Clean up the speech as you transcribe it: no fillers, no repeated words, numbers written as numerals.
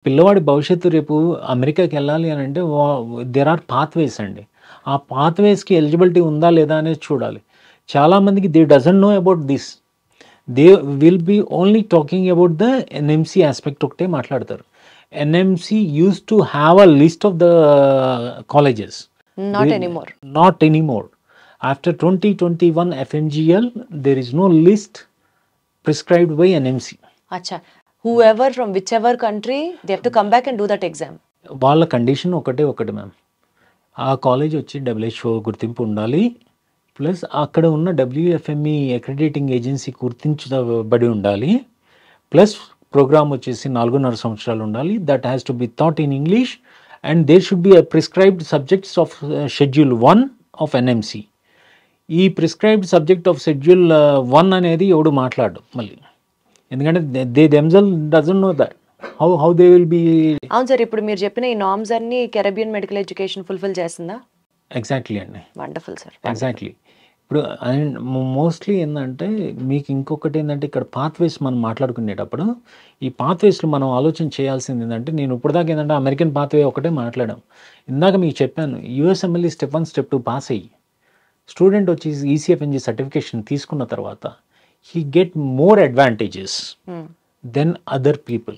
పిల్లవాడి భవిష్యత్తు రేపు అమెరికాకి వెళ్ళాలి అని అంటే దేర్ ఆర్ పాత్వేస్ అండి. ఆ పాత్వేస్కి ఎలిజిబిలిటీ ఉందా లేదా అనేది చూడాలి. చాలామందికి they doesn't know about this. They will be only talking about the NMC aspect ఒకటే మాట్లాడతారు. NMC use to have a list of the colleges. Not anymore. Not anymore. After 2021 FMGL, there is no list prescribed by NMC. అచ్చా, whoever from whichever country they have to come back and do that exam. వాళ్ళ condition ఒకటి ma'am. ఆ college వచ్చి WHO గుర్తింపు ఉండాలి, plus అక్కడ ఉన్న WFME అక్రిడేటింగ్ agency గుర్తించబడి ఉండాలి, ప్లస్ ప్రోగ్రామ్ వచ్చేసి 4.5 సంవత్సరాలు ఉండాలి. That has to be thought in English and there should be prescribed subjects of schedule 1 of NMC. ఈ ప్రిస్క్రైబ్డ్ సబ్జెక్ట్ ఆఫ్ షెడ్యూల్ 1 అనేది ఎవడు మాట్లాడు మళ్ళీ, ఎందుకంటే they themselves doesn't know that how they will be. అవును సార్, ఇప్పుడు మీరు చెప్పిన ఈ నార్మ్స్ అన్ని కెరబియన్ మెడికల్ ఎడ్యుకేషన్ ఫుల్ఫిల్ చేస్తుందా? ఎగ్జాక్ట్లీ అండి, వండర్ఫుల్ సార్. ఎగ్జాక్ట్లీ. ఇప్పుడు మోస్ట్లీ ఏంటంటే మీకు ఇంకొకటి ఏంటంటే ఇక్కడ పాత్వేస్ మనం మాట్లాడుకునేటప్పుడు ఈ పాత్వేస్లో మనం ఆలోచన చేయాల్సింది ఏంటంటే, నేను ఇప్పటిదాకా ఏంటంటే అమెరికన్ పాత్వే ఒకటే మాట్లాడాం. ఇందాక మీకు చెప్పాను USMLE స్టెప్ 1 స్టెప్ 2 పాస్ అయ్యి స్టూడెంట్ వచ్చి ECFNG సర్టిఫికేషన్ తీసుకున్న తర్వాత he get more advantages than other people.